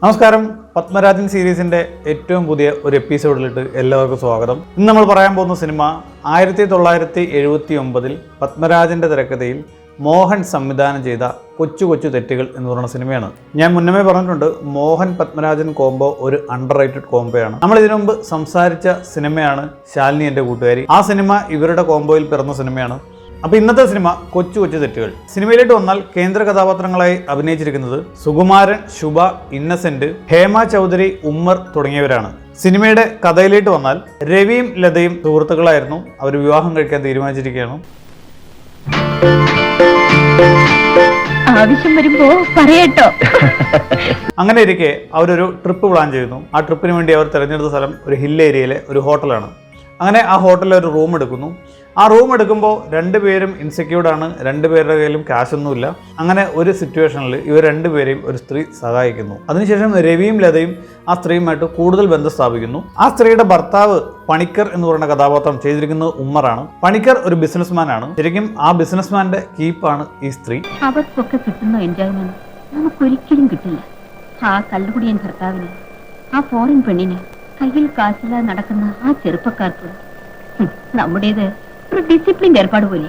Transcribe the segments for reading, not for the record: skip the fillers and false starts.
നമസ്കാരം. പത്മരാജൻ സീരീസിന്റെ ഏറ്റവും പുതിയ ഒരു എപ്പിസോഡിലിട്ട് എല്ലാവർക്കും സ്വാഗതം. ഇന്ന് നമ്മൾ പറയാൻ പോകുന്ന സിനിമ 1979 പത്മരാജന്റെ തിരക്കഥയിൽ മോഹൻ സംവിധാനം ചെയ്ത കൊച്ചു കൊച്ചു തെറ്റുകൾ എന്ന് പറയുന്ന സിനിമയാണ്. ഞാൻ മുന്നമേ പറഞ്ഞിട്ടുണ്ട്, മോഹൻ പത്മരാജൻ കോംബോ ഒരു അണ്ടർ റേറ്റഡ് കോംബോയാണ്. നമ്മൾ ഇതിനു മുമ്പ് സംസാരിച്ച സിനിമയാണ് ശാലിനി എൻ്റെ കൂട്ടുകാരി. ആ സിനിമ ഇവരുടെ കോംബോയിൽ പിറന്ന സിനിമയാണ്. അപ്പോൾ ഇന്നത്തെ സിനിമ കൊച്ചു കൊച്ചു തെറ്റുകൾ. സിനിമയിലേക്ക് വന്നാൽ കേന്ദ്ര കഥാപാത്രങ്ങളായി അഭിനയിച്ചിരിക്കുന്നത് സുകുമാരൻ, ശുഭ, ഇന്നസെന്റ്, ഹേമ ചൗധരി, ഉമ്മർ തുടങ്ങിയവരാണ്. സിനിമയുടെ കഥയിലേക്ക് വന്നാൽ രവിയും ലതയും സുഹൃത്തുക്കളായിരുന്നു. അവർ വിവാഹം കഴിക്കാൻ തീരുമാനിച്ചിരിക്കുകയാണ്. ആവശ്യം വരുമ്പോ പറയട്ടോ. അങ്ങനെ ഇരിക്കെ അവരൊരു ട്രിപ്പ് പ്ലാൻ ചെയ്യുന്നു. ആ ട്രിപ്പിന് വേണ്ടി അവർ തിരഞ്ഞെടുത്ത സ്ഥലം ഒരു ഹിൽ ഏരിയയിലെ ഒരു ഹോട്ടലാണ്. അങ്ങനെ ആ ഹോട്ടലിൽ ഒരു റൂം എടുക്കുന്നു. ആ റൂം എടുക്കുമ്പോൾ രണ്ടുപേരും ഇൻസെക്യൂർഡാണ്, രണ്ടുപേരുടെ കയ്യിലും കാശൊന്നുമില്ല. അങ്ങനെ ഒരു സിറ്റുവേഷനിൽ ഇവർ രണ്ടുപേരെയും ഒരു സ്ത്രീ സഹായിക്കുന്നു. അതിനുശേഷം രവിയും ലതയും ആ സ്ത്രീയുമായിട്ട് കൂടുതൽ ബന്ധം സ്ഥാപിക്കുന്നു. ആ സ്ത്രീയുടെ ഭർത്താവ് പണിക്കർ എന്ന് പറയുന്ന കഥാപാത്രം ചെയ്തിരിക്കുന്നത് ഉമ്മറാണ്. പണിക്കർ ഒരു ബിസിനസ്മാൻ ആണ്. ശരിക്കും ആ ബിസിനസ്മാന്റെ കീപ്പാണ് ഈ സ്ത്രീ. അവർക്കൊക്കെ കിട്ടുന്ന എൻജോയ്മെന്റ് നമുക്കൊരിക്കലും കിട്ടില്ല. ആ കള്ളുകുടിയൻ ഭർത്താവിന്, ആ ഫോറിൻ പെണ്ണിന്, കയ്യിൽ കാശില്ലാതെ നടക്കുന്ന ആ ചെറുപ്പക്കാർക്ക് നമ്മുടേത് ഒരു ഡിസിപ്ലിൻ ഏർപ്പാട് പോലെ.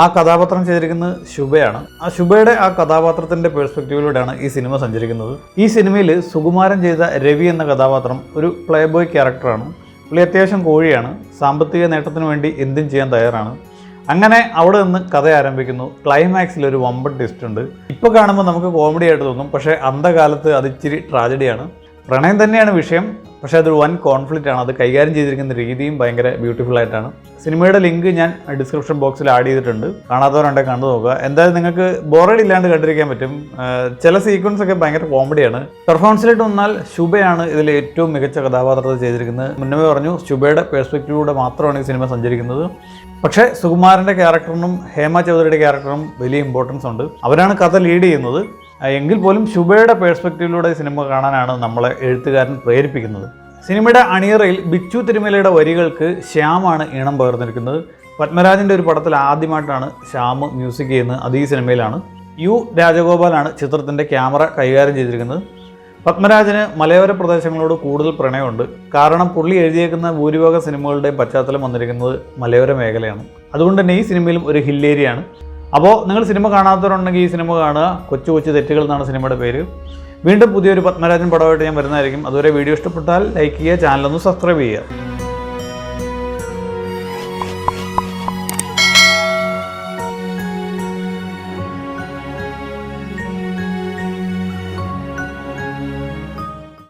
ആ കഥാപാത്രം ചെയ്തിരിക്കുന്നത് ശുഭയാണ്. ആ ശുഭയുടെ ആ കഥാപാത്രത്തിന്റെ പെർസ്പെക്റ്റീവിലൂടെയാണ് ഈ സിനിമ സഞ്ചരിക്കുന്നത്. ഈ സിനിമയിൽ സുകുമാരൻ ചെയ്ത രവി എന്ന കഥാപാത്രം ഒരു പ്ലേ ബോയ് ക്യാരക്ടറാണ്. പുള്ളി അത്യാവശ്യം കോഴിയാണ്. സാമ്പത്തിക നേട്ടത്തിന് വേണ്ടി എന്തും ചെയ്യാൻ തയ്യാറാണ്. അങ്ങനെ അവിടെ നിന്ന് കഥ ആരംഭിക്കുന്നു. ക്ലൈമാക്സിൽ ഒരു വമ്പൻ ട്വിസ്റ്റ് ഉണ്ട്. ഇപ്പോൾ കാണുമ്പോൾ നമുക്ക് കോമഡി ആയിട്ട് തോന്നും, പക്ഷേ അന്ധകാലത്ത് അത് ഇച്ചിരി ട്രാജഡിയാണ്. പ്രണയം തന്നെയാണ് വിഷയം, പക്ഷേ അതൊരു വൻ കോൺഫ്ലിക്റ്റ് ആണ്. അത് കൈകാര്യം ചെയ്തിരിക്കുന്ന രീതിയും ഭയങ്കര ബ്യൂട്ടിഫുൾ ആയിട്ടാണ്. സിനിമയുടെ ലിങ്ക് ഞാൻ ഡിസ്ക്രിപ്ഷൻ ബോക്സിൽ ആഡ് ചെയ്തിട്ടുണ്ട്. കാണാത്തവരുണ്ടെങ്കിൽ കണ്ടു നോക്കുക. എന്തായാലും നിങ്ങൾക്ക് ബോറടി ഇല്ലാണ്ട് കണ്ടിരിക്കാൻ പറ്റും. ചില സീക്വൻസ് ഒക്കെ ഭയങ്കര കോമഡിയാണ്. പെർഫോമൻസിലേക്ക് വന്നാൽ ശുഭയാണ് ഇതിൽ ഏറ്റവും മികച്ച കഥാപാത്രത്തെ ചെയ്തിരിക്കുന്നത്. മുന്നമേ പറഞ്ഞു, ശുഭയുടെ പെർസ്പെക്റ്റീവിലൂടെ മാത്രമാണ് ഈ സിനിമ സഞ്ചരിക്കുന്നത്. പക്ഷേ സുകുമാരൻ്റെ ക്യാരക്ടറിനും ഹേമ ചൗധരിയുടെ ക്യാരക്ടറിനും വലിയ ഇമ്പോർട്ടൻസ് ഉണ്ട്. അവരാണ് കഥ ലീഡ് ചെയ്യുന്നത്. എങ്കിൽ പോലും ശുഭയുടെ പേഴ്സ്പെക്റ്റീവിലൂടെ സിനിമ കാണാനാണ് നമ്മളെ എഴുത്തുകാരൻ പ്രേരിപ്പിക്കുന്നത്. സിനിമയുടെ അണിയറയിൽ ബിച്ചു തിരുമലയുടെ വരികൾക്ക് ശ്യാമാണ് ഈണം പകർന്നിരിക്കുന്നത്. പത്മരാജൻ്റെ ഒരു പടത്തിൽ ആദ്യമായിട്ടാണ് ശ്യാം മ്യൂസിക് ചെയ്യുന്നത്. അത് ഈ സിനിമയിലാണ്. യു രാജഗോപാലാണ് ചിത്രത്തിൻ്റെ ക്യാമറ കൈകാര്യം ചെയ്തിരിക്കുന്നത്. പത്മരാജന് മലയോര പ്രദേശങ്ങളോട് കൂടുതൽ പ്രണയമുണ്ട്. കാരണം പുള്ളി എഴുതിയേക്കുന്ന ഭൂരിഭാഗം സിനിമകളുടെയും പശ്ചാത്തലം വന്നിരിക്കുന്നത് മലയോര മേഖലയാണ്. അതുകൊണ്ട് തന്നെ ഈ സിനിമയിലും ഒരു ഹിൽ ഏരിയയാണ്. അപ്പോൾ നിങ്ങൾ സിനിമ കാണാത്തവരുണ്ടെങ്കിൽ ഈ സിനിമ കാണുക. കൊച്ചു കൊച്ചു തെറ്റുകൾ എന്നാണ് സിനിമയുടെ പേര്. വീണ്ടും പുതിയൊരു പത്മരാജൻ പടമായിട്ട് ഞാൻ വരുന്നതായിരിക്കും. അതുവരെ വീഡിയോ ഇഷ്ടപ്പെട്ടാൽ ലൈക്ക് ചെയ്യുക, ചാനലൊന്ന് സബ്സ്ക്രൈബ് ചെയ്യുക.